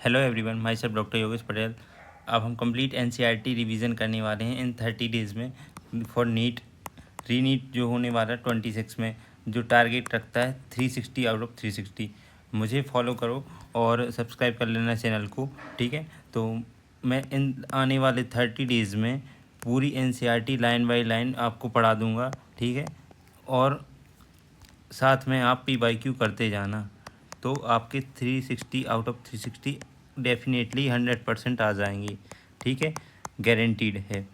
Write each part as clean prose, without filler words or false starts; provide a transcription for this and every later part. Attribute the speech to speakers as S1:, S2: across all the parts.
S1: Hello everyone, my self doctor Yogesh Patel. अब हम complete NCERT revision करने वाले हैं इन 30 डेज़ में फॉर नीट रीनीट जो होने वाला है 26 में, जो टारगेट रखता है 360 आउट ऑफ 360। मुझे फॉलो करो और सब्सक्राइब कर लेना चैनल को, ठीक है। तो मैं इन आने वाले 30 डेज़ में पूरी एनसीईआरटी लाइन बाय लाइन आपको पढ़ा दूंगा, ठीक है। और साथ में आप PYQ करते जाना, तो आपके 360 आउट ऑफ 360 डेफिनेटली 100% आ जाएंगे, ठीक है, गारंटीड है।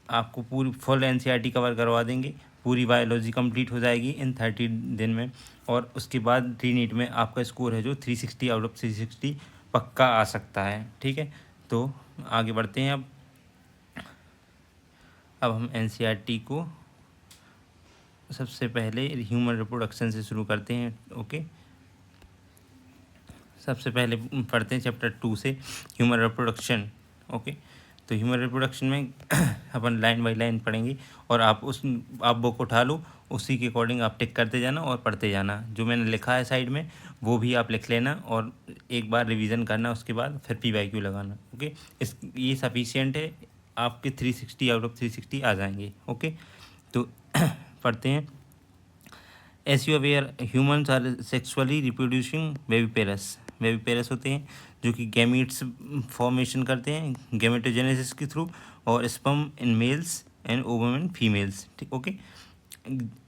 S1: आपको पूरी फुल एनसीईआरटी कवर करवा देंगे, पूरी बायोलॉजी कंप्लीट हो जाएगी इन 30 दिन में। और उसके बाद रीनीट में आपका स्कोर है जो 360 आउट ऑफ 360 पक्का आ सकता है, ठीक है। तो आगे बढ़ते हैं। अब हम एनसीईआरटी को सबसे पहले ह्यूमन रिप्रोडक्शन से शुरू करते हैं, ओके। सबसे पहले पढ़ते हैं चैप्टर 2 से ह्यूमन रिप्रोडक्शन, ओके। तो ह्यूमन रिप्रोडक्शन में अपन लाइन बाय लाइन पढ़ेंगे और आप बुक उठा लो, उसी के अकॉर्डिंग आप टिक करते जाना और पढ़ते जाना। जो मैंने लिखा है साइड में वो भी आप लिख लेना और एक बार रिवीजन करना, उसके बाद फिर PYQ लगाना, ओके। ये सफिशिएंट है, आपके 360 आउट ऑफ 360 आ जाएंगे, ओके। तो पढ़ते हैं। As you aware humans are sexually reproducing viviparous होते हैं जो कि गैमीट्स फॉर्मेशन करते हैं गैमेटोजेनेसिस के थ्रू, और sperm in males and ovum in females, ठीक, ओके।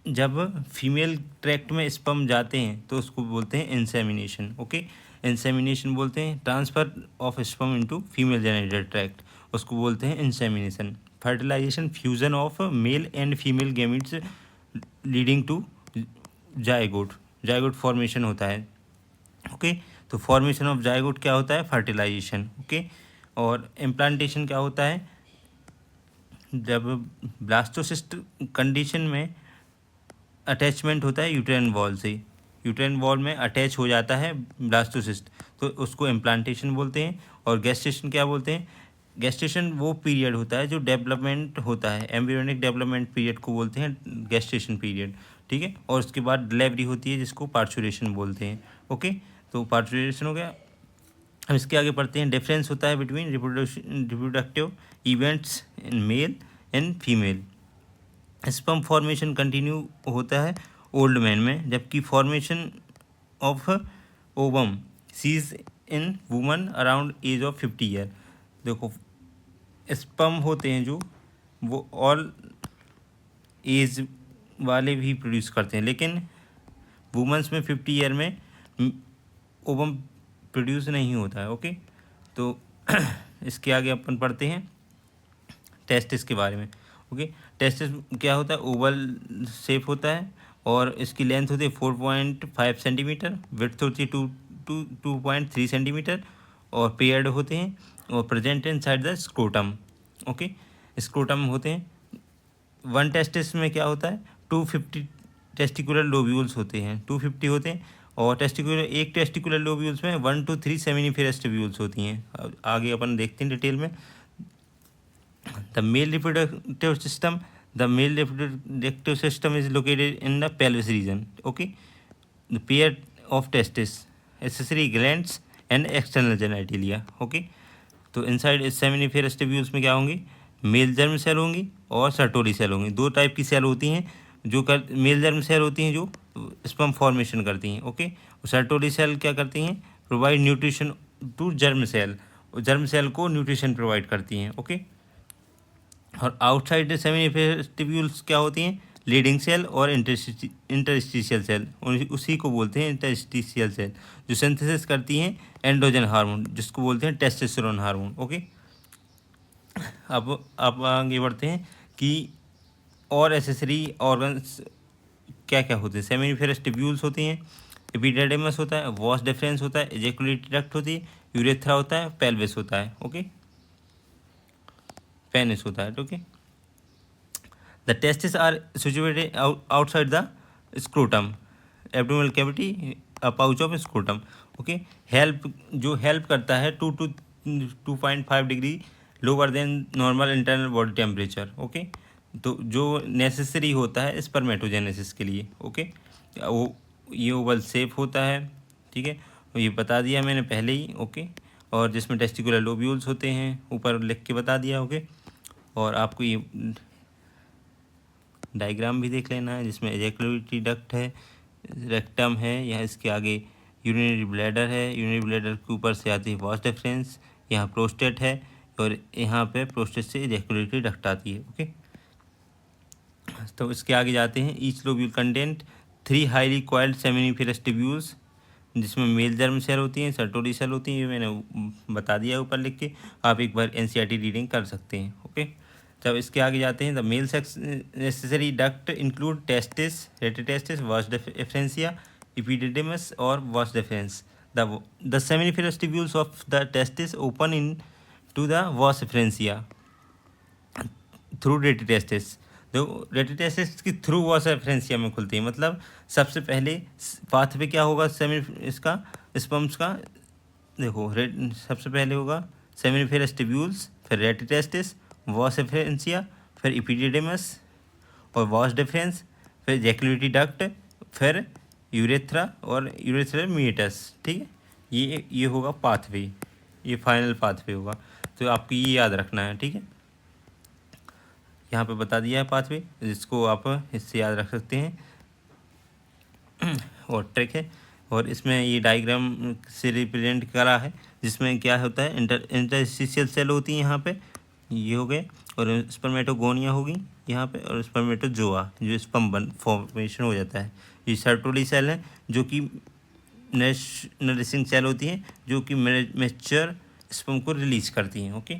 S1: जब फीमेल ट्रैक्ट में स्पर्म जाते हैं तो उसको बोलते हैं इंसेमिनेशन, ओके। इंसेमिनेशन बोलते हैं transfer of sperm into female genital tract, उसको बोलते हैं insemination. Fertilisation fusion of male and female gametes leading to zygote formation होता है, ओके। तो फॉर्मेशन ऑफ जायगोट क्या होता है? Fertilisation, okay. और इम्प्लांटेशन क्या होता है? जब ब्लास्टोसिस्ट कंडीशन में अटैचमेंट होता है यूट्राइन वॉल से, यूट्राइन वॉल में अटैच हो जाता है ब्लास्टोसिस्ट, तो उसको इम्प्लांटेशन बोलते हैं। और गेस्टेशन क्या बोलते हैं? गेस्टेशन वो पीरियड होता है जो डेवलपमेंट होता है, एम्ब्रियोनिक डेवलपमेंट पीरियड को बोलते हैं गेस्टेशन पीरियड, ठीक है। और उसके बाद डिलीवरी होती है जिसको पार्चुरेशन बोलते हैं, ओके। तो पार्चुरेशन हो गया। हम इसके आगे पढ़ते हैं। डिफरेंस होता है between reproductive events in male and female. Sperm formation continue होता है ओल्ड मैन में, जबकि formation of ovum cease in woman around age of 50 year. देखो, स्पर्म होते हैं जो वो ऑल एज वाले भी प्रोड्यूस करते हैं, लेकिन वुमेंस में 50 ईयर में ओवम प्रोड्यूस नहीं होता है, ओके। तो इसके आगे अपन पढ़ते हैं टेस्टिस के बारे में, ओके। टेस्टिस क्या होता है? ओवल शेप होता है और इसकी लेंथ होती है 4.5 सेंटीमीटर, विड्थ होती है 2.3 सेंटीमीटर, और पेयर्ड होते हैं और present in side the scrotum, okay. Scrotum होते हैं। वन टेस्टिस में क्या होता है? 250 टेस्टिकुलर लोब्यूल्स होते हैं, 250 होते हैं। और एक टेस्टिकुलर लोब्यूल्स में 1 to 3 सेमिनिफेरस ट्यूब्यूल्स होती हैं। आगे अपन देखते हैं डिटेल में। The male reproductive system is located in the pelvis region, okay. The pair of testis, accessory glands and external genitalia, okay. तो इनसाइड सेमिनिफेरस ट्यूब्यूल्स में क्या होंगी? मेल जर्म सेल होंगी और सर्टोरी सेल होंगी। दो टाइप की सेल होती हैं मेल जर्म सेल होती हैं जो स्पर्म फॉर्मेशन करती हैं, ओके। सर्टोरी सेल क्या करती हैं? Provide nutrition to germ cell को न्यूट्रिशन प्रोवाइड करती हैं, ओके। और आउटसाइड सेमिनिफेरस ट्यूब्यूल्स क्या होती हैं? लीडिंग सेल और इंटरस्टिशियल सेल, उसी को बोलते हैं इंटरस्टिशियल सेल, जो सिंथेसिस करती हैं एंड्रोजन हार्मोन, जिसको बोलते हैं टेस्टोस्टेरोन हार्मोन, ओके। अब आगे बढ़ते हैं कि और एसेसरी ऑर्गन्स क्या क्या होते हैं। सेमिनिफेरस ट्यूब्यूल्स होती हैं, एपिडेडिमस होता है, वॉस डिफरेंस होता है, एजेकुलेटरी डक्ट होती है, यूरेथ्रा होता है, पेल्विस होता है, ओके, पेनिस होता है, okay. The testis are situated outside the scrotum, abdominal cavity, pouch of scrotum, okay. Help करता है 2 to 2.5 degree lower than normal internal body temperature, okay. तो जो नेसेसरी होता है स्पर्मेटोजेनेसिस के लिए, ओके। वो ये ओवल शेप होता है, ठीक है। ये बता दिया मैंने पहले ही, ओके। और जिसमें टेस्टिकुलर लोब्यूल्स होते हैं, ऊपर लिख के बता दिया, ओके। और आपको ये डायग्राम भी देख लेना है, जिसमें एजैकुलेटरी डक्ट है, रेक्टम है, यहाँ इसके आगे यूरिनरी ब्लैडर है, यूरिनरी ब्लैडर के ऊपर से आती है वास डिफरेंस, यहाँ प्रोस्टेट है, और यहाँ पे प्रोस्टेट से एजैकुलेटरी डक्ट आती है, ओके। तो इसके आगे जाते हैं। Each lobule content 3 highly coiled seminiferous tubules, जिसमें मेल जर्म सेल होती हैं, सर्टोरी सेल होती हैं, ये मैंने बता दिया ऊपर लिख के, आप एक बार एनसीईआरटी रीडिंग कर सकते हैं, ओके। जब इसके आगे जाते हैं, the male sex necessary duct include testis, rete testis, वास डिफरेंसिया, epididymis और vas deferens. The seminiferous tubules of the testis open into the vas deferentia through retitestis. तो रेटिटेस्टिस की थ्रू वास डिफरेंसिया में खुलती है, मतलब सबसे पहले पाथवे क्या होगा इसका स्पर्म्स का, देखो सबसे पहले होगा सेमिनिफेरस ट्यूब्यूल्स, फिर रेटिटेस्टिस, वास डिफरेंसिया, फिर इपीडिडिमस और वास डिफरेंस, फिर जैकुलेटरी डक्ट, फिर यूरेथ्रा और यूरेथ्रल मीटस, ठीक है। ये होगा पाथवे, ये फाइनल पाथवे होगा, तो आपको ये याद रखना है, ठीक है। यहाँ पे बता दिया है पाथवे, जिसको आप इससे याद रख सकते हैं और ट्रिक है। और इसमें ये डायग्राम से रिप्रेजेंट करा है, जिसमें क्या होता है, इंटरस्टिशियल सेल होती है यहाँ पे, ये हो गए, और स्पर्मेटोगोनिया होगी यहाँ पे, और स्पर्मेटोजोआ जो स्पर्म फॉर्मेशन हो जाता है। ये सर्टोली सेल है, जो कि नरिशिंग सेल होती हैं, जो कि मैच्योर स्पर्म को रिलीज करती हैं, ओके।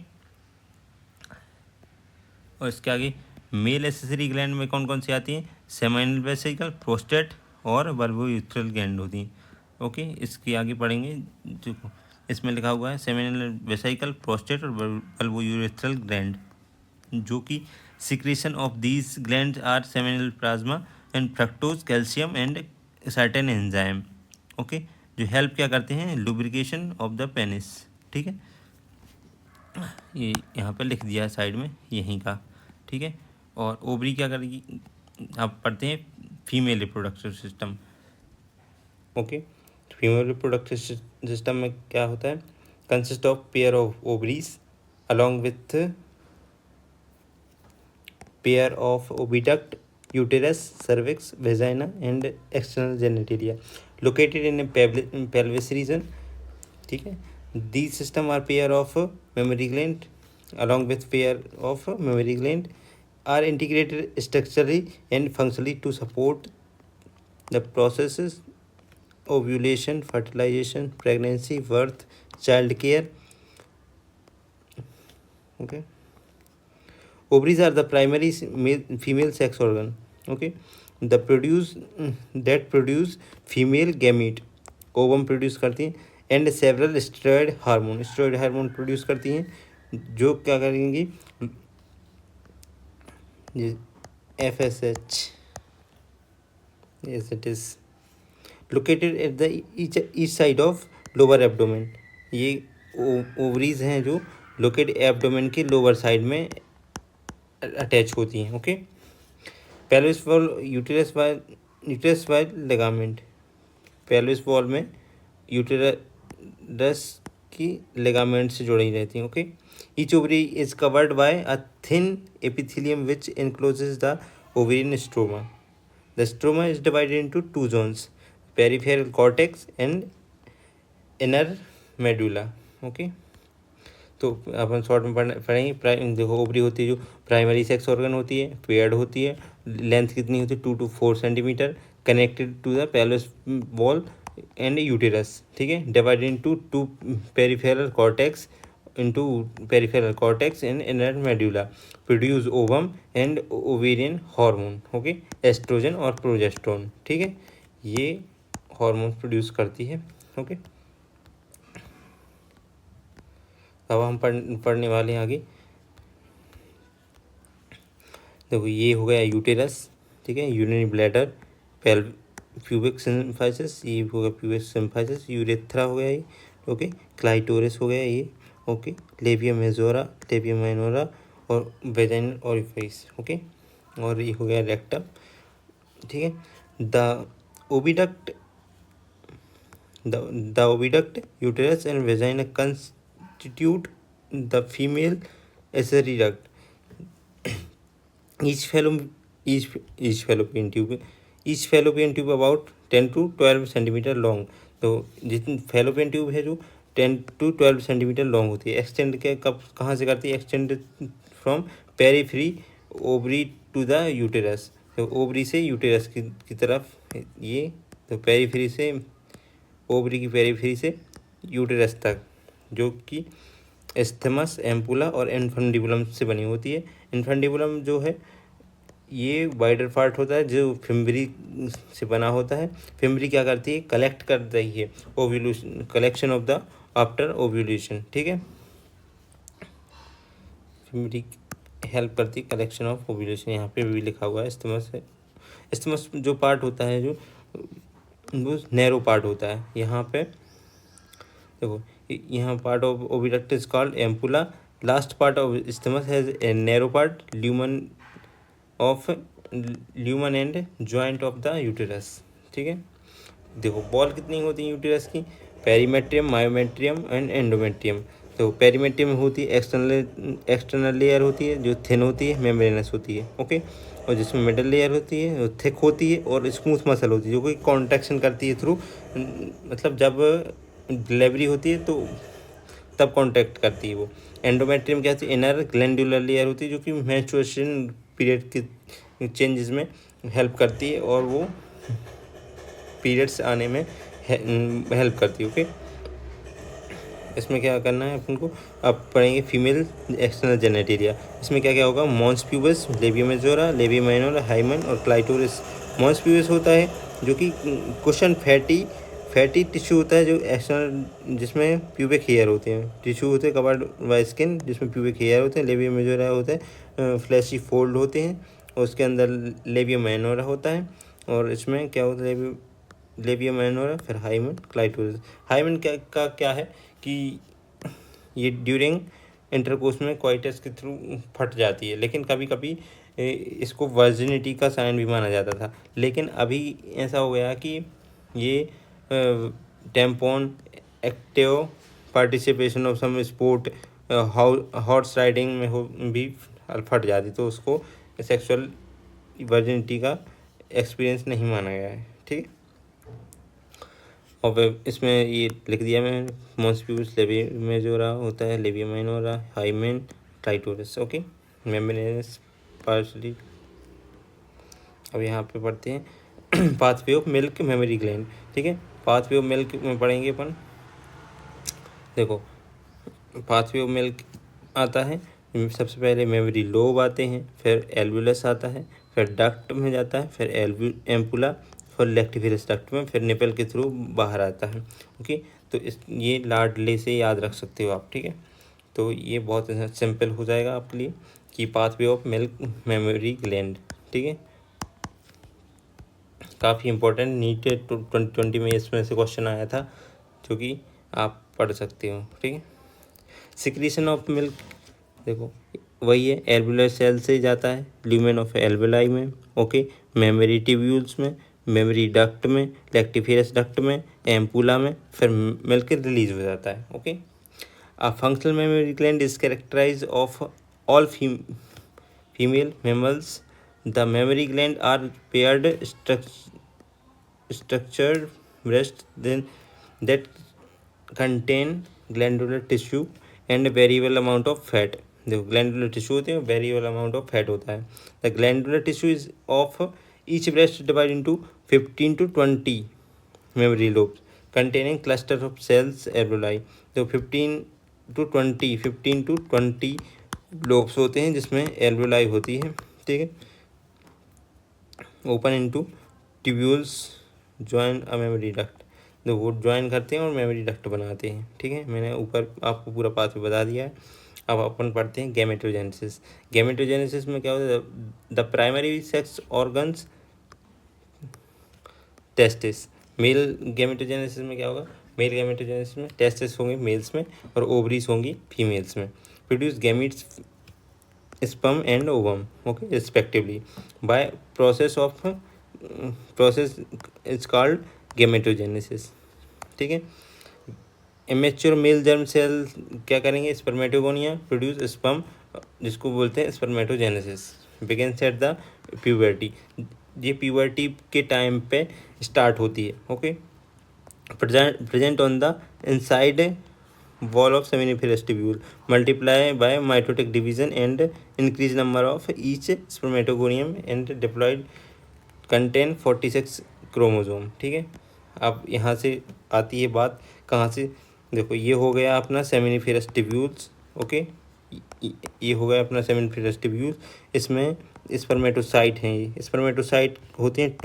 S1: और इसके आगे मेल एसेसरी ग्लैंड में कौन कौन सी आती हैं, सेमाइनल वेसिकल, प्रोस्टेट और बल्बोयूथ्रल ग्लैंड होती हैं, ओके। इसके आगे पढ़ेंगे, जो इसमें लिखा हुआ है सेमाइनल वेसिकल, प्रोस्टेट और बल्बोयूथ्रल ग्लैंड, जो कि secretion of these gland are seminal plasma and fructose, calcium and certain enzyme, okay, जो हेल्प क्या करते हैं, लुब्रिकेशन ऑफ द पेनिस, ठीक है। ये यहाँ पे लिख दिया है साइड में यहीं का, ठीक है। और ओवरी क्या करेगी, आप पढ़ते हैं female reproductive system, okay. Female reproductive system में क्या होता है, consist of pair of ovaries along with pair of oviduct, uterus, cervix, vagina and external genitalia located in a pelvis region, ठीक है। These system are pair of mammary gland along with pair of mammary gland are integrated structurally and functionally to support the processes ovulation, fertilization, pregnancy, birth, child care, okay. Ovaries are the primary female sex organ, okay, that produce female gamete, ovum produce करती हैं, and several steroid hormone produce करती हैं, जो क्या करेंगी, FSH, yes it is located at the each side of lower abdomen. ये ovaries हैं जो लोकेट एब्डोमेन के लोअर साइड में अटैच होती हैं, okay. Pelvis wall uterus while ligament, pelvis wall में यूटेरस की लिगामेंट से जुड़ी रहती हैं, okay. Each ovary is covered by a thin epithelium which encloses the ovarian stroma. The stroma is divided into 2 zones, peripheral cortex and inner medulla, okay. तो अपन short में पढ़ेंगे। देखो ओवरी होती है जो प्राइमरी सेक्स ऑर्गन होती है, पेयर्ड होती है, लेंथ कितनी होती है 2 to 4 centimetre, connected to the pelvis wall and uterus, ठीक है। Divided into 2 peripheral cortex and inner medulla, produce ovum and ovarian hormone, okay, estrogen और प्रोजेस्टेरोन, ठीक है। ये हार्मोन प्रोड्यूस करती है, ओके। अब हम पढ़ने वाले हैं आगे। देखो ये हो गया यूटेरस, ठीक है, यूरिनरी ब्लैडर, प्यूबिक सिम्फाइसिस, ये हो गया प्यूबिक सिम्फाइसिस, यूरेथ्रा हो गया ये, ओके, क्लाइटोरिस हो गया ये, ओके, लेबिया मेजोरा, लेबिया माइनोरा और वेजाइनल ओरिफिस, ओके, और ये हो गया रेक्टम, ठीक है। The oviduct The oviduct, uterus, and vagina constitute the female accessory duct. Each fallopian each fallopian tube each fallopian tube about 10 to 12 centimetre long. तो जितनी fallopian tube है जो 10 to 12 सेंटीमीटर लॉन्ग होती है. एक्सटेंड के कब कहाँ से करती है? Extend from periphery ovary to the uterus. तो ओवरी से यूटेरस की तरफ ये, तो पेरीफ्री से ओवरी की पेरीफ्री से यूटेरस तक, जो कि एस्थमस, एम्पुला और इन्फंडिबुलम से बनी होती है. इन्फंडिबुलम जो है ये वाइडर पार्ट होता है जो फिम्बरी से बना होता है. फिम्बरी क्या करती है? कलेक्ट कर रही है ovulation, collection of the after ovulation. ठीक है, फिम्बरी हेल्प करती है कलेक्शन ऑफ ओव्यूलेशन. यहाँ पे भी लिखा हुआ है एस्थमस है. एस्थमस जो पार्ट होता है जो वो नैरो पार्ट होता है. यहाँ पे देखो, यहाँ part of oviduct is called ampulla. Last part of isthmus has a narrow part lumen and joint of the uterus. ठीक है, देखो बॉल कितनी होती है यूटेरस की? Perimetrium, myometrium and endometrium. तो पेरीमेट्रियम होती है एक्सटर्नल लेयर होती है जो थिन होती है, मेम्ब्रेनस होती है. ओके, और जिसमें मिडल लेयर होती है वो थिक होती है और स्मूथ मसल होती है जो कि कॉन्ट्रैक्शन करती है थ्रू, मतलब जब डिलीवरी होती है तो तब कॉन्ट्रैक्ट करती है वो. एंडोमेट्रियम क्या होती है? इनर ग्लैंडुलर लेयर होती है जो कि मेंस्ट्रुएशन पीरियड के चेंजेस में हेल्प करती है और वो पीरियड्स आने में हेल्प करती है. ओके, इसमें क्या करना है अपन को? अब पढ़ेंगे फीमेल एक्सटर्नल जेनेटेरिया. इसमें क्या क्या होगा? Mons pubis, labia majora, labia minora, hymen और क्लाइटोरिस. मॉन्स प्यूबस होता है जो कि कुशन फैटी टिश्यू होता है जो एक्सटर्नल, जिसमें प्यूबिक हेयर होते हैं. टिश्यू होते हैं कवर्ड बाय स्किन जिसमें प्यूबिक हेयर होते हैं. लेबिया मेजोरा होता है फ्लैशी फोल्ड होते हैं और उसके अंदर लेबिया माइनोरा होता है. और इसमें क्या होता है? लेबिया माइनोरा, फिर हाइमन, क्लाइटोरिस. हाइमन क्या है कि ये ड्यूरिंग इंटरकोर्स में क्वाइटस के थ्रू फट जाती है, लेकिन कभी कभी इसको वर्जिनिटी का साइन भी माना जाता था. लेकिन अभी ऐसा हो गया कि ये tampon, active participation of some sport, horse riding में हो भी फट जाती, तो उसको सेक्सुअल वर्जिनिटी का एक्सपीरियंस नहीं माना गया है. ठीक है, और इसमें ये लिख दिया मैंने, मॉन्स प्यूबस, लेबिया मेजोरा होता है, labia minora, hymen, clitoris. Okay, membranes partially. अब यहाँ पे पढ़ते हैं pathway of milk memory gland. ठीक है, पाथवे ऑफ मिल्क में पढ़ेंगे अपन. देखो, पाथवे ऑफ मिल्क आता है, सबसे पहले मेमोरी लोब आते हैं, फिर एल्वुलस आता है, फिर डक्ट में जाता है, फिर एम्पुला, फिर लेक्टिफेरस डक्ट में, फिर निपल के थ्रू बाहर आता है. ओके, तो ये लाडले से याद रख सकते हो आप. ठीक है, तो ये बहुत सिंपल हो जाएगा आपके लिए कि pathway of milk memory gland. ठीक है, काफ़ी इंपॉर्टेंट, नीट 2020 में इसमें से क्वेश्चन आया था जो कि आप पढ़ सकते हो. ठीक है, सिक्रीशन ऑफ मिल्क देखो वही है, एल्वुलर सेल से जाता है ल्यूमेन ऑफ एल्वुलाई में. ओके, मेमोरी ट्यूब्यूल्स में, मेमोरी डक्ट में, लेक्टिफेरस डक्ट में, एम्पुला में, फिर मिल्क रिलीज हो जाता है. Okay, a functional mammary gland is characterise of all female mammals. The mammary gland are paired structured breasts that contain glandular tissue and variable amount of fat. देखो glandular tissue होते हैं, variable amount of fat होता है. The glandular tissue is of each breast divide into 15 to 20 mammary lobes containing cluster of cells alveoli. तो 15 to 20 lobes होते हैं जिसमें alveoli होती है. ठीक है, open into tubules join a memory duct. तो वो ज्वाइन करते हैं और मेमोरी डक्ट बनाते हैं. ठीक है, मैंने ऊपर आपको पूरा पाथवे बता दिया है. अब अपन पढ़ते हैं गैमेटोजेनेसिस. गैमेटोजेनेसिस में क्या होता है? The primary sex organs testis. Male gametogenesis में क्या होगा? मेल गैमेटोजेनेसिस में टेस्टिस होंगे मेल्स में और ओवरीज होंगी फीमेल्स में. Produce gametes, sperm and ovum, okay, respectively, by process is called gametogenesis. ठीक है। इमेच्योर मेल जर्म सेल क्या करेंगे, स्पर्मेटोगोनिया प्रोड्यूस स्पर्म, जिसको बोलते हैं spermatogenesis, begins at the puberty. ये प्यूबर्टी के टाइम पे स्टार्ट होती है। Okay, present on the inside wall of seminiferous tubule, multiply by mitotic division and increase number of each spermatogonium and diploid contain 46 chromosome. ठीक है, अब यहाँ से आती है बात कहाँ से, देखो ये हो गया अपना सेमिनिफेरस ट्यूब्यूल्स। ओके, ये हो गया अपना सेमिनिफेरस ट्यूब्यूल्स। इसमें स्पर्मेटोसाइट हैं, ये स्पर्मेटोसाइट होते हैं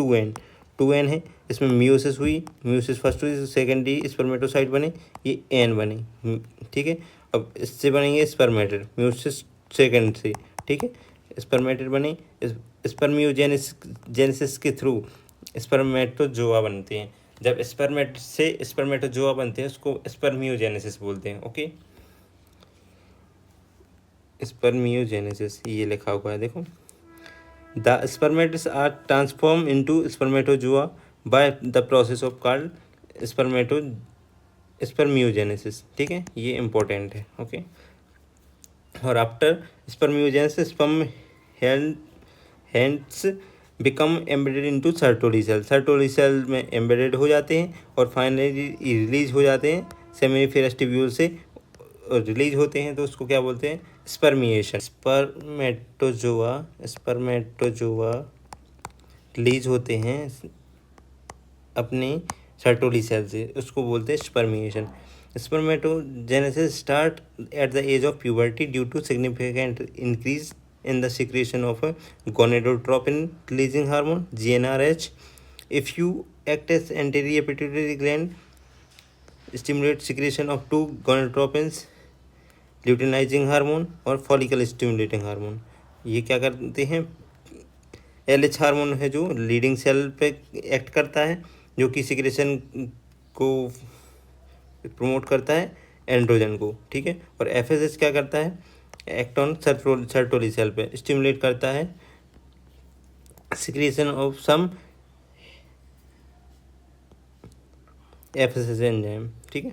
S1: 2n है। इसमें मियोसिस हुई, मियोसिस फर्स्ट हुई, सेकेंडरी स्पर्मेटोसाइट बने, ये एन बने। ठीक है, अब इससे बनेंगे स्पर्मेटेड, मियोसिस सेकेंड से। ठीक है, स्पर्मेटेड बने, स्पर्मियोजेनेसिस के थ्रू स्पर्मेटोजोआ बनते हैं। जब स्पर्मेट से स्पर्मेटोजोआ बनते हैं उसको स्पर्मियोजेनेसिस बोलते हैं। ओके, स्पर्मियोजेनेसिस ये लिखा हुआ है देखो। The spermatids are transform into spermatozoa by the process of called spermiogenesis. ठीक है, ये इम्पोर्टेंट है। ओके, और after spermiogenesis sperm heads become embedded into Sertoli cell, Sertoli cell में एम्बेडेड हो जाते हैं और फाइनली रिलीज हो जाते हैं सेमिनिफेरस ट्यूब्यूल से, रिलीज होते हैं तो उसको क्या बोलते हैं, स्पर्मिएशन। स्पर्मेटोजोआ रिलीज होते हैं अपने सर्टोली सेल से, उसको बोलते हैं spermiation. Spermatogenesis start at the age of puberty due to significant increase in the secretion of a gonadotropin releasing hormone GnRH. If you act as anterior pituitary gland, stimulate secretion of two gonadotropins, luteinizing hormone और follicle stimulating hormone। ये क्या करते हैं, LH hormone है जो leading cell पे act करता है, जो कि सिक्रेशन को प्रमोट करता है, एंड्रोजन को। ठीक है, और FSH क्या करता है, एक्टॉन सर्टोली सेल पे स्टिमुलेट करता है secretion of some FSH enzyme. ठीक है,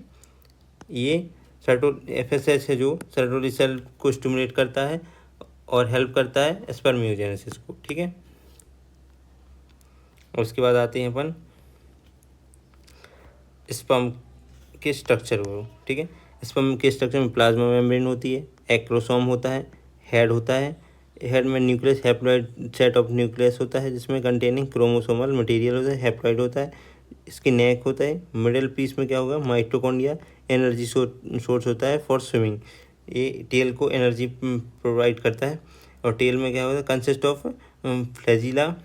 S1: ये FSH है जो सर्टोली सेल को स्टिमुलेट करता है और हेल्प करता है स्पर्मियोजेनेसिस को। ठीक है, और उसके बाद आते हैं अपन स्पर्म के स्ट्रक्चर को। ठीक है, स्पर्म के स्ट्रक्चर में प्लाज्मा मेम्ब्रेन होती है, एक्रोसोम होता है, हेड होता है, हेड में nucleus haploid set of nucleus होता है जिसमें कंटेनिंग क्रोमोसोमल मटेरियल होता है, हैप्लॉइड होता है, इसकी नेक होता है, मिडिल पीस में क्या होगा, माइटोकॉन्ड्रिया, एनर्जी सोर्स होता है फॉर स्विमिंग, ये टेल को एनर्जी प्रोवाइड करता है। और टेल में क्या होता है, consist of flagella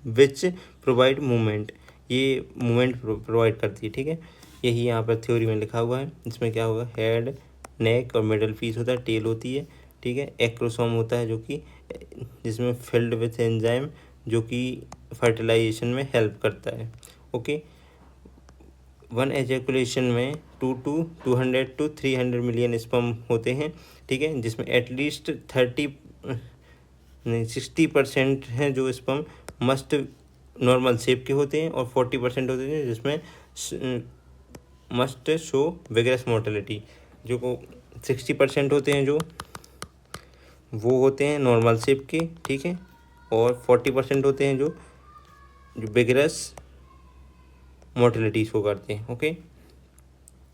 S1: which provide movement, ये मूवमेंट प्रोवाइड करती है। ठीक है, यही यहाँ पर थ्योरी में लिखा हुआ है। इसमें क्या होगा, हेड, नेक और मिडल पीस होता है, टेल होती है। ठीक है, एक्रोसोम होता है जो कि जिसमें फिल्ड विथ एंजाइम जो कि फर्टिलाइजेशन में हेल्प करता है। ओके, वन एजैकुलेशन में 200 to 300 मिलियन स्पर्म होते हैं। ठीक है, जिसमें एटलीस्ट 60% हैं जो स्पर्म मस्ट नॉर्मल शेप के होते हैं और 40% होते हैं जिसमें मस्ट शो विगरस मोर्टेलिटी, जो को 60% होते हैं जो वो होते हैं नॉर्मल शेप के। ठीक है, और 40% होते हैं जो विगरस मोर्टेलिटी शो करते हैं। Okay,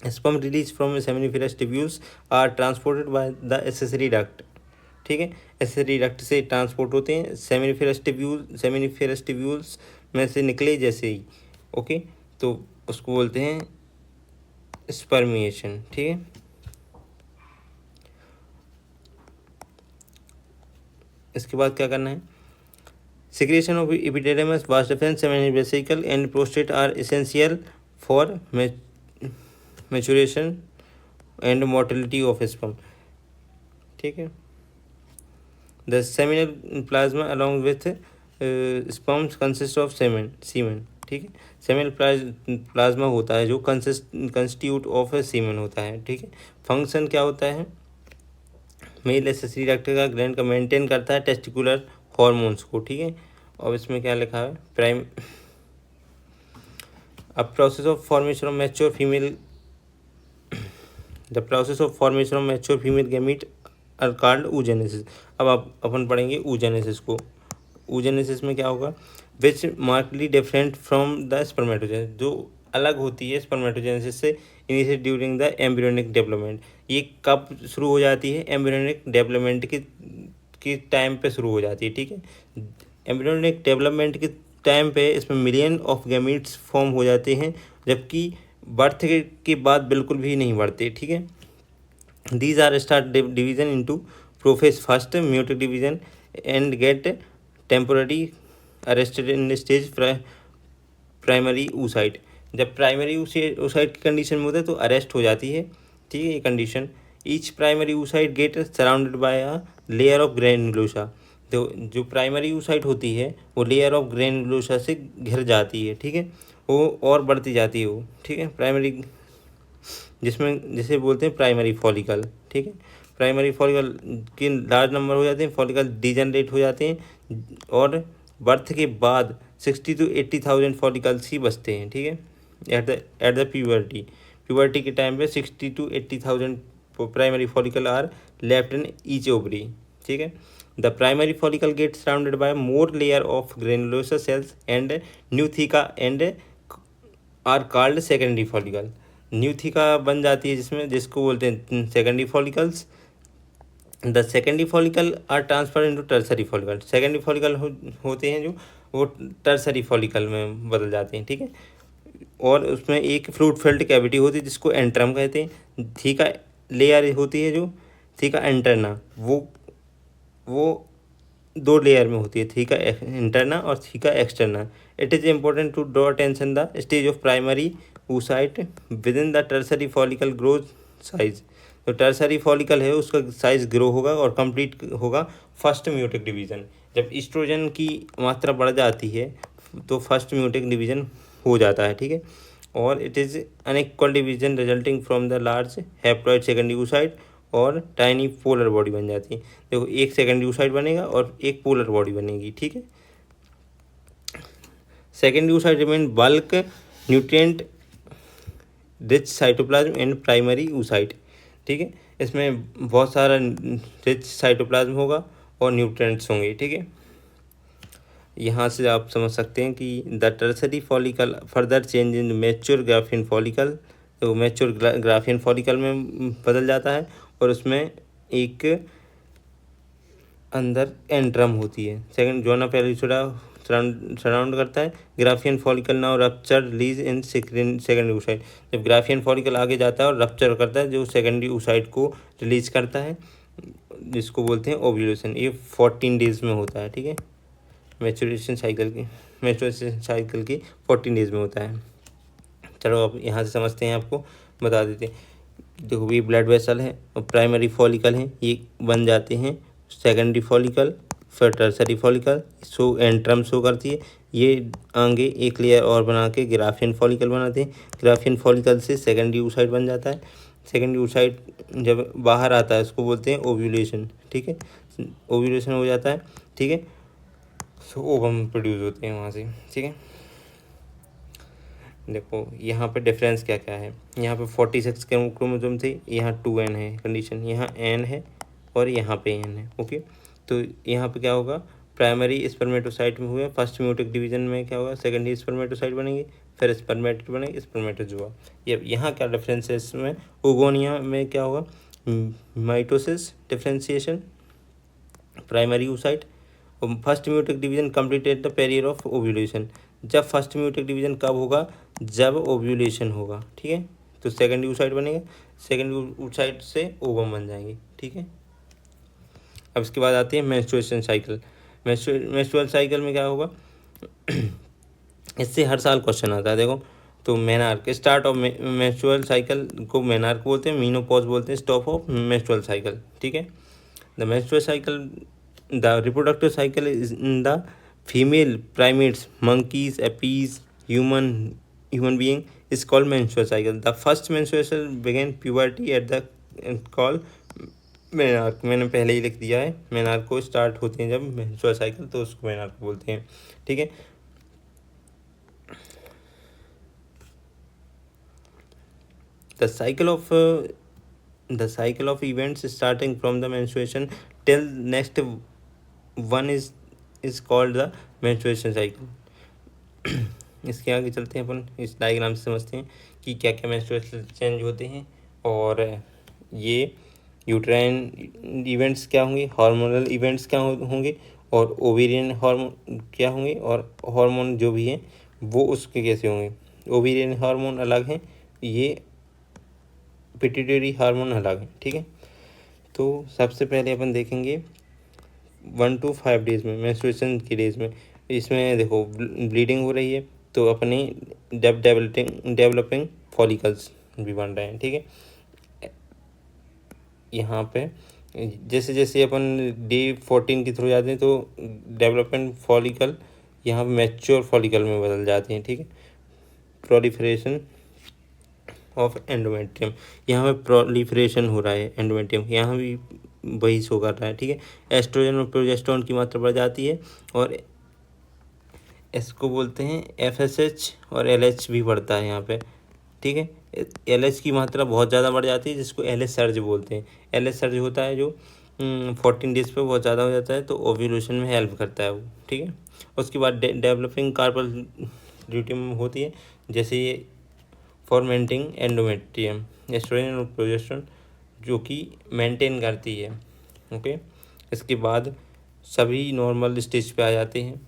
S1: sperm release from seminiferous tubules are transported by the accessory duct. ठीक है, एसेसरी डक्ट से ट्रांसपोर्ट होते हैं सेमिनिफेरस ट्यूब्यूल्स में से निकले जैसे ही। ओके, तो उसको बोलते हैं स्पर्मिएशन। ठीक है, इसके बाद क्या करना है, secretion of epididymis, vas deferens, seminal vesicle and prostate are essential for maturation and mortality of sperm. ठीक है, the seminal plasma along with sperms consist of semen. ठीक है, सेमिनल प्लाज्मा होता है जो कंस्टिट्यूट ऑफ सीमेन होता है। ठीक है, फंक्शन क्या होता है, मेल एसेसरी डक्ट का ग्लैंड का मेंटेन करता है टेस्टिकुलर हॉर्मोन्स को। ठीक है, और इसमें क्या लिखा है, A process of formation of mature female the process of formation of mature female gamete are called oogenesis। अब आप अपन पढ़ेंगे oogenesis को। oogenesis में क्या होगा, which markedly different from the spermatogenesis, जो अलग होती है स्पर्मेटोजेनेसिस से initiate during the embryonic development. ये कब शुरू हो जाती है, एम्ब्रियोनिक डेवलपमेंट की टाइम पे शुरू हो जाती है, ठीक है। एम्ब्रियोनिक डेवलपमेंट के टाइम पे इसमें मिलियन ऑफ गैमीट्स फॉर्म हो जाते हैं, जबकि बर्थ के बाद बिल्कुल भी नहीं बढ़ते, ठीक है। These are start division into prophase first meiotic division and get temporary arrested in stage primary oocyte। जब प्राइमरी oocyte की कंडीशन में होता है तो अरेस्ट हो जाती है, ठीक है, ये condition. Each primary oocyte gate surrounded bye a layer of granulosa. तो जो प्राइमरी oocyte होती है वो लेयर ऑफ ग्रेनुलोसा से घिर जाती है, ठीक है, वो और बढ़ती जाती है वो, ठीक है। प्राइमरी जिसमें जिसे बोलते हैं प्राइमरी फॉलिकल, ठीक है। प्राइमरी फॉलिकल के लार्ज नंबर हो जाते हैं, फॉलिकल डिजनरेट हो जाते हैं और बर्थ के बाद 60 to 80,000 फॉलिकल्स ही बचते हैं, ठीक है। एट द प्यूबर्टी के टाइम पे 60 to 80,000 primary follicle are left in each ovary, ठीक है। The primary follicle get surrounded by more layer of granulosa cells and new theca and are called secondary follicle. New theca बन जाती है जिसमें, जिसको बोलते हैं secondary follicles. The secondary follicle are transfer into tertiary follicle. Secondary follicle होते हैं जो वो टर्सरी फॉलिकल में बदल जाते हैं, ठीक है। और उसमें एक फ्रूट फिल्ड कैविटी होती है जिसको एंट्रम कहते हैं। थीका लेयर होती है जो थीका एंटरना, वो दो लेयर में होती है, थीका इंटरना और theca externa. It is important to draw attention the stage of primary oocyte within the tertiary follicle growth size. तो टर्सरी फॉलिकल है उसका साइज ग्रो होगा और कंप्लीट होगा फर्स्ट म्यूटिक डिवीजन। जब ईस्ट्रोजन की मात्रा बढ़ जाती है तो फर्स्ट म्यूटिक डिवीजन हो जाता है, ठीक है। और it is unequal division resulting from the large haploid secondary oocyte और टाइनी पोलर बॉडी बन जाती है। देखो एक सेकेंडरी oocyte बनेगा और एक पोलर बॉडी बनेगी, ठीक है। Secondary oocyte remain bulk nutrient rich cytoplasm and primary oocyte, ठीक है। इसमें बहुत सारा रिच साइटोप्लाज्म होगा और न्यूट्रिएंट्स होंगे, ठीक है। यहाँ से आप समझ सकते हैं कि the tertiary follicle further change in mature Graafian follicle. तो मैच्योर ग्राफियन फॉलिकल में बदल जाता है और उसमें एक अंदर एंट्रम होती है। सेकंड जोना पेलिसोडा सराउंड करता है। Graafian follicle now rupture release in secondary oocyte। जब ग्राफियन फॉलिकल आगे जाता है और रप्चर करता है जो सेकेंडरी oocyte को रिलीज करता है, जिसको बोलते हैं ओव्यूलेशन। ये 14 डेज में होता है, ठीक है। मैच्योरेशन साइकिल की 14 डेज में होता है। चलो अब यहाँ से समझते हैं, आपको बता देते हैं। देखो ये ब्लड वेसल है और प्राइमरी फॉलिकल है, ये बन जाते हैं सेकेंडरी फॉलिकल, फिर tertiary follicle show antrum show करती है। ये आगे एक लेयर और बना के ग्राफियन फॉलिकल बनाते हैं। ग्राफियन फॉलिकल से सेकेंडरी oocyte बन जाता है। सेकेंडरी oocyte जब बाहर आता है उसको बोलते हैं ओव्यूलेशन, ठीक है। ओव्यूलेशन हो जाता है, ठीक है। सो ओवम प्रोड्यूस होते हैं वहाँ से, ठीक है। देखो यहाँ पे डिफरेंस क्या क्या है। यहाँ पे 46 क्रोमोसोम थे, यहाँ 2n है कंडीशन, यहाँ n है और यहाँ पे n है, ओके। तो यहाँ पे क्या होगा, प्राइमरी स्पर्मेटोसाइट में हुए, फर्स्ट म्यूटिक डिवीजन में क्या होगा, सेकेंडरी स्पर्मेटोसाइट बनेंगे, फिर स्पर्मेटिड बनेंगे, स्पर्मेटोजोआ। ये यहाँ क्या डिफरेंस है इसमें, ओगोनिया में क्या होगा, mitosis differentiation, primary oocyte। First meiotic division completed the Periyar of ovulation. जब फर्स्ट म्यूटिक डिवीजन कब होगा, जब ओव्यूलेशन होगा, ठीक है। तो सेकेंडरी oocyte बनेगा, सेकेंडरी oocyte से ओवम बन जाएंगे, ठीक है। अब इसके बाद आती है मेंस्ट्रुएशन साइकिल। मेंस्ट्रुअल साइकिल में क्या होगा इससे हर साल क्वेश्चन आता है, देखो। तो menarche, start of menstrual cycle को मेनार्क बोलते हैं, मीनोपॉज बोलते हैं, स्टॉप ऑफ मेंस्ट्रुअल साइकिल, ठीक है। The menstrual cycle, the reproductive cycle is in the female primates, monkeys, apes, human being is called menstrual cycle. The first menstruation began puberty at the call menarche. मैंने पहले ही लिख दिया है, menarche को start होते हैं जब मेंस्ट्रुअल साइकिल, तो उसको मेनार्क बोलते हैं, ठीक है। The cycle of events starting from the menstruation till next one is called the menstruation cycle. इसके आगे चलते हैं, अपन इस डायग्राम से समझते हैं कि क्या क्या मेंस्ट्रुअल चेंज होते हैं और ये यूट्राइन इवेंट्स क्या होंगे, हार्मोनल इवेंट्स क्या होंगे और ओवेरियन हार्मोन क्या होंगे और हार्मोन जो भी हैं वो उसके कैसे होंगे। ओवेरियन हार्मोन अलग हैं, ये पिट्यूटरी हार्मोन अलग है, ठीक है। तो सबसे पहले अपन देखेंगे 1 to 5 डेज में, मेंस्ट्रुएशन के डेज में, इसमें देखो ब्लीडिंग हो रही है तो अपनी डेवलपिंग फॉलिकल्स भी बन रहे हैं, ठीक है। यहाँ पे जैसे जैसे अपन डे 14 के थ्रू जाते हैं तो डेवलपमेंट फॉलिकल यहाँ पे मैच्योर फॉलिकल में बदल जाते हैं, ठीक है। प्रोलिफरेशन ऑफ एंडोमेट्रियम, यहाँ पे प्रोलिफरेशन हो रहा है एंडोमेट्रियम, यहाँ भी वही शो कर रहा है, ठीक है। एस्ट्रोजन और प्रोजेस्टेरोन की मात्रा बढ़ जाती है और इसको बोलते हैं FSH और LH भी बढ़ता है यहाँ पे, ठीक है। LH की मात्रा बहुत ज़्यादा बढ़ जाती है जिसको LH सर्ज बोलते हैं। LH सर्ज होता है जो 14 डेज पे बहुत ज़्यादा हो जाता है तो ओव्यूलेशन में हेल्प करता है वो, ठीक है। उसके बाद डेवलपिंग कार्पल ल्यूटियम होती है, जैसे ये फॉर्मेंटिंग एंडोमेट्रियम, एस्ट्रोजन और प्रोजेस्टेरोन जो कि मेंटेन करती है, ओके। इसके बाद सभी नॉर्मल स्टेज पे आ जाते हैं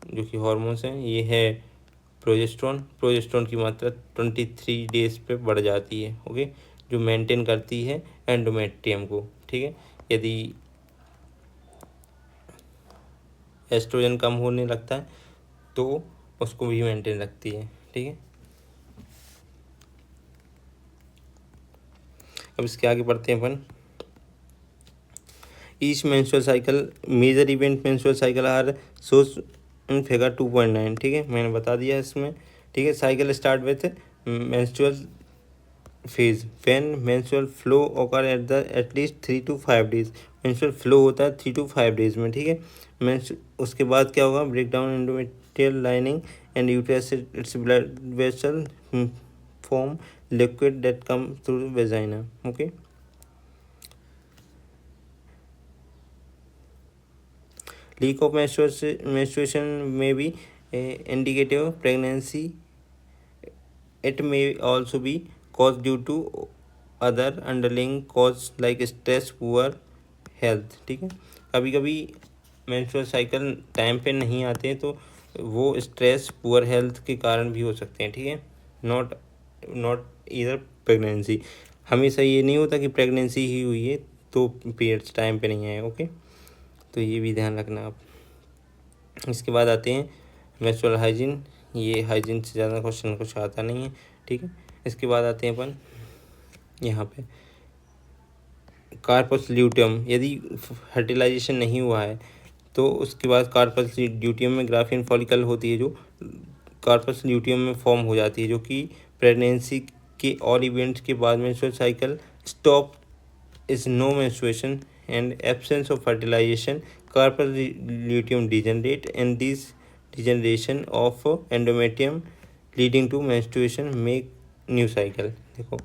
S1: जो कि हार्मोन्स हैं। ये है प्रोजेस्टेरोन की मात्रा 23 डेज पे बढ़ जाती है, ओके, जो मेंटेन करती है एंडोमेट्रियम को, ठीक है। यदि एस्ट्रोजन कम होने लगता है तो उसको भी मेंटेन रखती है, ठीक है। अब इसके आगे बढ़ते हैं अपन। Each menstrual cycle major event menstrual cycle are shows in figure 2.9, ठीक है, मैंने बता दिया इसमें, ठीक है। Cycle start with menstrual phase when menstrual flow occur at the at least 3 to 5 days, menstrual flow होता है 3 to 5 डेज में, ठीक है। उसके बाद क्या होगा, break down endometrial lining and uterus its blood vessel form liquid that come through vagina, okay. Leak of menstruation may be indicative of pregnancy. It may also be caused due to other underlying cause like stress, poor health, ठीक है। कभी कभी menstrual cycle time पे नहीं आते हैं तो वो स्ट्रेस, पुअर हेल्थ के कारण भी हो सकते हैं, ठीक है। नॉट इधर प्रेगनेंसी, हमेशा ये नहीं होता कि प्रेगनेंसी ही हुई है तो पीरियड्स टाइम पे नहीं आए, ओके। तो ये भी ध्यान रखना आप। इसके बाद आते हैं मेंस्ट्रुअल हाइजीन, ये हाइजीन से ज़्यादा क्वेश्चन कुछ आता नहीं है, ठीक है। इसके बाद आते हैं अपन यहाँ पे कार्पस ल्यूटियम, यदि फर्टिलाइजेशन नहीं हुआ है तो उसके बाद कार्पस ल्यूटियम में ग्राफियन फॉलिकल होती है जो कार्पस ल्यूटियम में फॉर्म हो जाती है, जो कि प्रेगनेंसी के और इवेंट्स के बाद menstrual cycle stop is no menstruation and absence of fertilization, carpal luteum degenerate and this degeneration of endometrium leading to menstruation make new cycle। देखो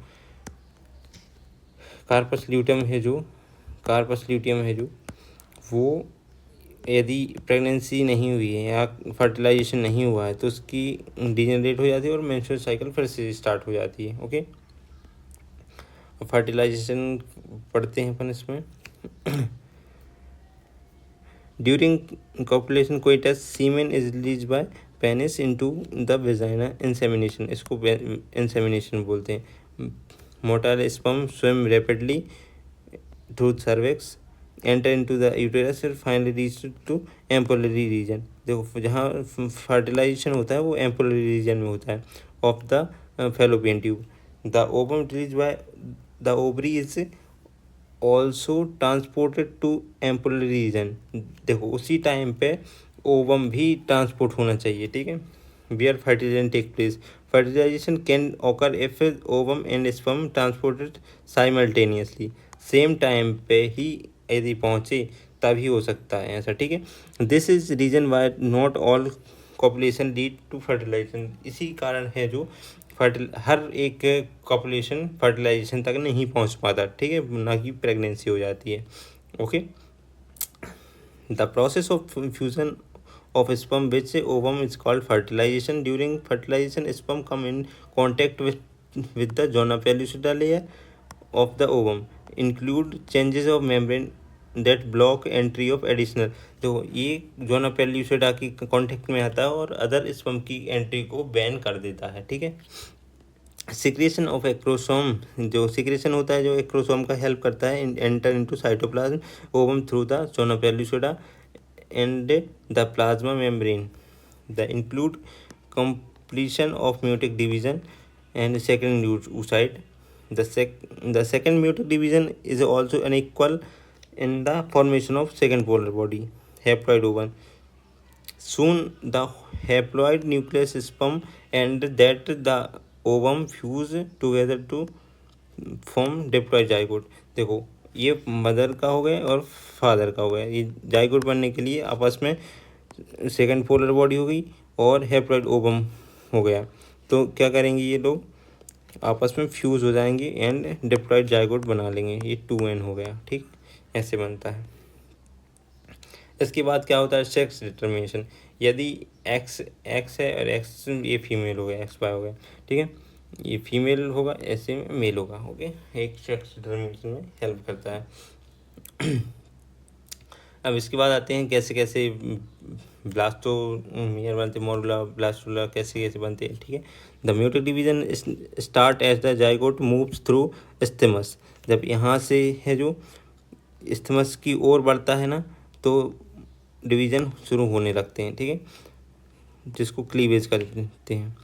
S1: कार्पस ल्यूटियम है जो वो यदि प्रेगनेंसी नहीं हुई है या फर्टिलाइजेशन नहीं हुआ है तो उसकी डिजेनरेट हो जाती है और मेंस्ट्रुअल साइकिल फिर से स्टार्ट हो जाती है, ओके। फर्टिलाइजेशन पढ़ते हैं अपन इसमें। During copulation coitus semen is release by penis into the vagina insemination, इसको इंसेमिनेशन बोलते हैं। Motile sperm swim rapidly through cervix enter into the uterus फिर finally reach to ampullary region. देखो जहाँ फर्टिलाइजेशन होता है वो एम्पोलरी रीजन में होता है of the fallopian tube. The ovum release by the ovary is also transported to ampullary region. देखो उसी टाइम पे ओवम भी ट्रांसपोर्ट होना चाहिए, ठीक है। Where fertilisation take place, fertilisation can occur if ovum and sperm transported simultaneously, same time पे ही यदि पहुँचे तभी हो सकता है ऐसा, ठीक है। This is reason why not all copulation lead to fertilisation, इसी कारण है जो हर एक कॉपुलेशन फर्टिलाइजेशन तक नहीं पहुंच पाता, ठीक है, ना कि प्रेगनेंसी हो जाती है। Okay, the process of fusion of sperm which ovum is called fertilization. During fertilization, sperm come in contact with the zona pellucida layer of the ovum, include changes of membrane that block entry of additional। तो ये जोना pellucida की contact में आता है और other sperm की entry को ban कर देता है, ठीक है। सिक्रेशन ऑफ एक्रोसोम, जो सिक्रेशन होता है जो एक्रोसोम का हेल्प करता है enter into cytoplasm ovum through the zona pellucida and the plasma membrane. The include completion of meiotic division and second oocyte. The second meiotic division is also unequal in the formation of second polar body, haploid ovum. Soon the haploid nucleus sperm and that the ovum fuse together to form deploy zygote. देखो ये mother का हो गया और father का हो गया, ये जाइगोट बनने के लिए आपस में सेकंड पोलर बॉडी हो गई और हैप्लॉइड ओवम हो गया। तो क्या करेंगे ये लोग आपस में फ्यूज़ हो जाएंगे एंड डिप्लॉयड जाइगोट बना लेंगे, ये 2n हो गया, ठीक, ऐसे बनता है। इसके बाद क्या होता है सेक्स डिटर्मिनेशन। यदि एक्स है और एक्स ये फीमेल हो गया, XY हो गया, ठीक है, ये फीमेल होगा ऐसे में मेल होगा। ओके, एक सेक्स डिटर्मिनेशन में हेल्प करता है। अब इसके बाद आते हैं कैसे कैसे ब्लास्टोमियर बनते, मोरुला ब्लास्टुला कैसे कैसे बनते हैं, ठीक है। The mitotic division start as the zygote moves through isthmus. जब यहाँ से है जो स्थिमस की ओर बढ़ता है ना तो डिवीज़न शुरू होने लगते हैं, ठीक है, जिसको क्लीवेज कर देते हैं।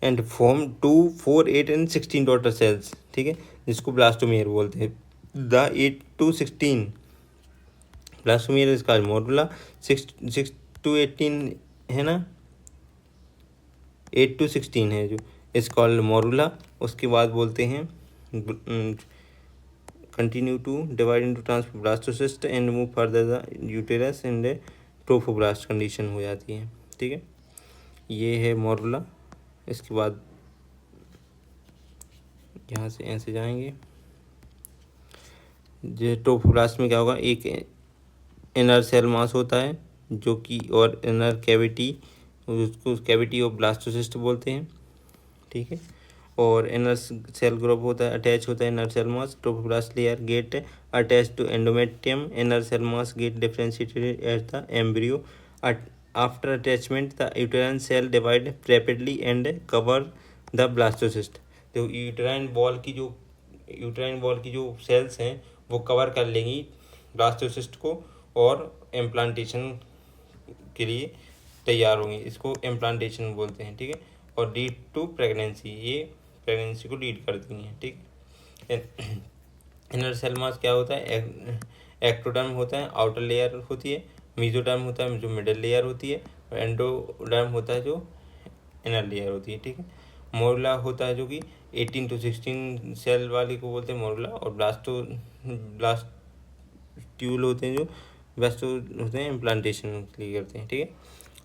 S1: And form 2, 4, 8 and 16 daughter cells, ठीक है, जिसको ब्लास्टोमियर बोलते हैं। द 8 to 16 ब्लास्टोमियर इसका मोडुला, 6 to 18 है ना, 8 to 16 है जो इस कॉल्ड मोरुला। उसके बाद बोलते हैं continue to divide into blastocyst and move further the uterus and trophoblast condition हो जाती है, ठीक है, ये है मोरुला। इसके बाद यहाँ से ऐसे जाएंगे, जो ट्रोफोब्लास्ट में क्या होगा, एक इनर सेल मास होता है जो कि और इनर कैविटी, उसको कैविटी ऑफ ब्लास्टोसिस्ट बोलते हैं, ठीक है, और इनर सेल ग्रुप होता है, अटैच होता है inner cell mass. Trophoblast layer get attach to endometrium, inner cell mass get differentiated at the embryo. After attachment the uterine cell divide rapidly and cover the blastocyst. तो uterine wall की जो sales हैं वो cover कर लेंगी blastocyst को और implantation के लिए तैयार होंगे, इसको इम्प्लांटेशन बोलते हैं, ठीक है, और लीड टू प्रेगनेंसी, ये प्रेगनेंसी को लीड करती हैं, ठीक है। इनर सेल मास क्या होता है, एक्टोडर्म होता है, आउटर लेयर होती है, मेसोडर्म होता है जो मिडिल लेयर होती है, और एंडोडर्म होता है जो इनर लेयर होती है, ठीक है। मोरुला होता है जो कि 18 to 16 सेल वाली को बोलते हैं मोरुला, और ब्लास्ट्यूल होते हैं जो ब्लास्टो होते हैं इम्प्लांटेशन के लिए करते हैं, ठीक है।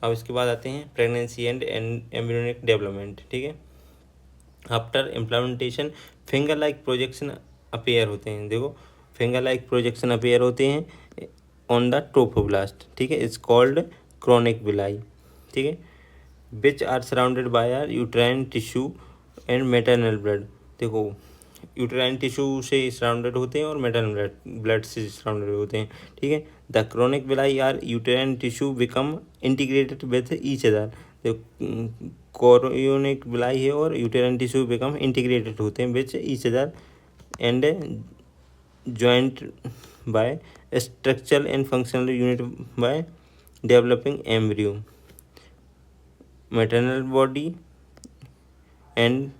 S1: अब इसके बाद आते हैं प्रेगनेंसी एंड एम्ब्रियोनिक डेवलपमेंट, ठीक है। After implantation finger like projection appear होते हैं, देखो फिंगर लाइक प्रोजेक्शन अपेयर होते हैं ऑन द ट्रोफोब्लास्ट, ठीक है, इट्स कॉल्ड क्रॉनिक विलाई, ठीक है, which are surrounded by are uterine tissue and maternal blood. देखो यूट्राइन टिश्यू से सराउंडेड होते हैं और मेटरनल ब्लड से सराउंडेड होते हैं, ठीक है। The chorionic villi are uterine tissue become integrated with each other. Chorionic villi है और यूटेराइन टिश्यू बिकम इंटीग्रेटेड होते हैं which each other and joint by structural and functional unit by developing embryo, maternal body and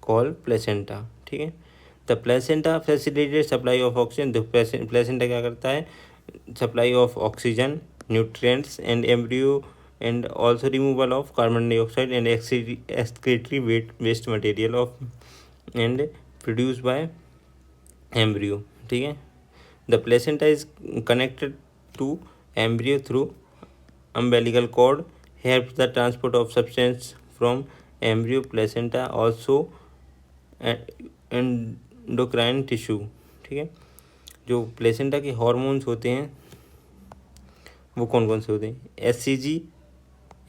S1: call placenta, ठीक है। The placenta facilitate supply of oxygen. The placenta क्या करता है, supply of oxygen, nutrients and embryo and also removal of carbon dioxide and excretory waste material of and produced by embryo, ठीक है। The placenta is connected to embryo through umbilical cord, helps the transport of substance from embryo placenta also endocrine tissue. ठीक है, जो placenta के hormones होते हैं वो कौन कौन से होते हैं? HCG,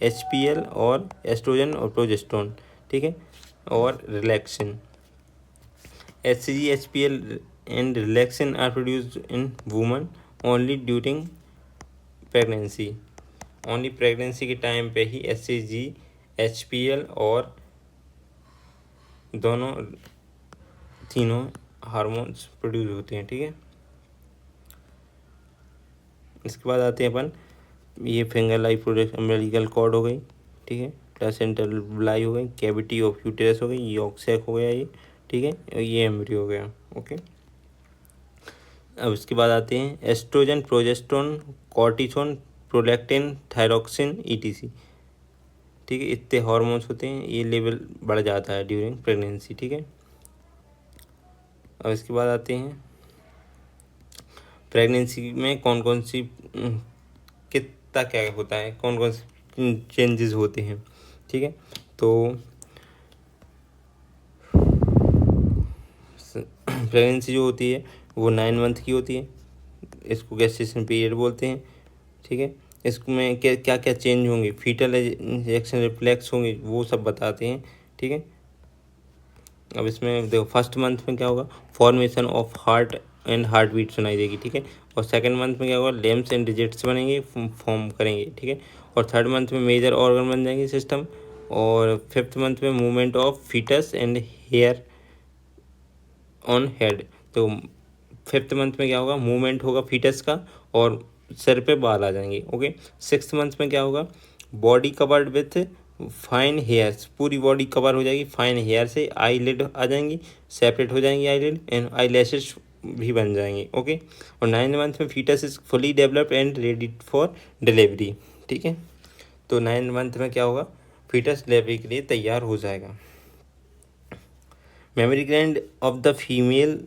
S1: HPL और एस्ट्रोजन और प्रोजेस्टेरोन। ठीक है, और relaxin. HCG, HPL and relaxin are produced in women only during pregnancy। Only pregnancy के टाइम पे ही HCG, HPL और दोनों तीनों हार्मोन्स प्रोड्यूस होते हैं। ठीक है, इसके बाद आते हैं अपन, ये finger like product umbilical cord हो गई। ठीक है, प्लेसेंटल ब्लाई हो गई, कैविटी ऑफ यूटेरस हो गई, यॉक सैक हो गया ये। ठीक है, और ये एम्ब्रियो हो गया। ओके, अब इसके बाद आते हैं estrogen, progesterone, cortisone, prolactin, thyroxine, ETC। ठीक है, इतने हार्मोन्स होते हैं, ये लेवल बढ़ जाता है ड्यूरिंग प्रेगनेंसी। ठीक है, अब इसके बाद आते हैं प्रेगनेंसी में कौन कौन सी कितना क्या होता है, कौन कौन से चेंजेस होते हैं। ठीक है, तो प्रेगनेंसी जो होती है वो 9 मंथ की होती है, इसको गेस्टेशन पीरियड बोलते हैं। ठीक है, इसमें क्या क्या चेंज होंगे, फीटल इंजेक्शन रिफ्लेक्स होंगे, वो सब बताते हैं। ठीक है, अब इसमें देखो फर्स्ट मंथ में क्या होगा, formation of heart and heart beat सुनाई देगी। ठीक है, और सेकंड मंथ में क्या होगा, लेम्स एंड डिजिट्स बनेंगे, फॉर्म करेंगे। ठीक है, और थर्ड मंथ में मेजर ऑर्गन बन जाएंगे सिस्टम, और फिफ्थ मंथ में movement of foetus and hair on head. तो फिफ्थ मंथ में क्या होगा, मूवमेंट होगा फीटस का और सर पे बाल आ जाएंगे। ओके, सिक्स्थ मंथ में क्या होगा, body covered with fine hairs, पूरी बॉडी कवर हो जाएगी फाइन हेयर से, आई लिड आ जाएंगी, सेपरेट हो जाएंगी eyelid, and eyelashes भी बन जाएंगे। ओके, और 9 मंथ में foetus is fully developed and ready for delivery. ठीक है, तो 9 मंथ में क्या होगा, फीटस डिलीवरी के लिए तैयार हो जाएगा। Memory gland of the female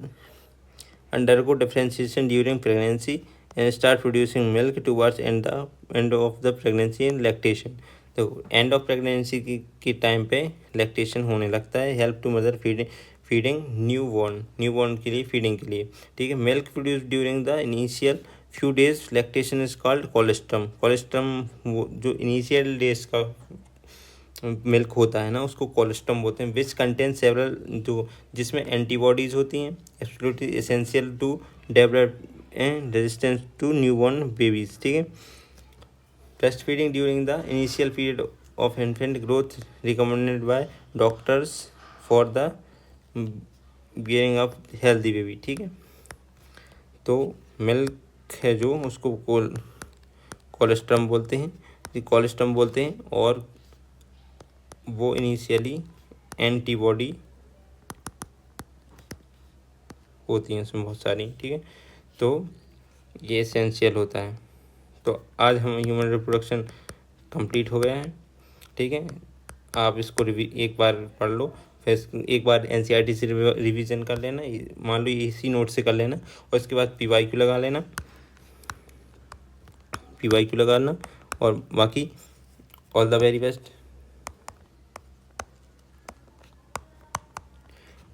S1: undergo differentiation during pregnancy and start producing milk towards end of the pregnancy and lactation। तो एंड ऑफ प्रेगनेंसी की टाइम पे लैक्टेशन होने लगता है, help to mother feeding newborn के लिए, feeding के लिए। ठीक है, milk produce during the initial few days lactation is called colostrum. Colostrum वो जो इनिशियल डेज का मिल्क होता है ना, उसको कोलेस्ट्रम बोलते हैं। विच कंटेन सेवरल, जो जिसमें एंटीबॉडीज होती हैं, absolutely essential to develop and resistance to newborn babies. ठीक है, breast feeding during the initial period of infant growth recommended by doctors for the bearing of healthy baby. ठीक है, तो milk है जो उसको कोलेस्ट्रम बोलते हैं, कोलेस्ट्रम बोलते हैं, और वो इनिशियली एंटीबॉडी होती हैं उसमें बहुत सारी। ठीक है, तो ये एसेंशियल होता है। तो आज हम ह्यूमन रिप्रोडक्शन कंप्लीट हो गया है। ठीक है, आप इसको एक बार पढ़ लो, फिर एक बार NCERT से रिवीजन कर लेना, मान लो इसी नोट से कर लेना, और इसके बाद PYQ लगा लेना, PYQ लगाना, और बाकी ऑल द वेरी बेस्ट।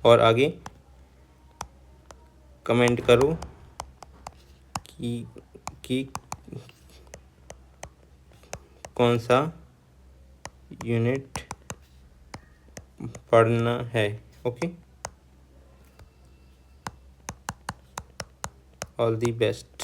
S1: और आगे कमेंट करो कि कौन सा यूनिट पढ़ना है। Okay, all the best.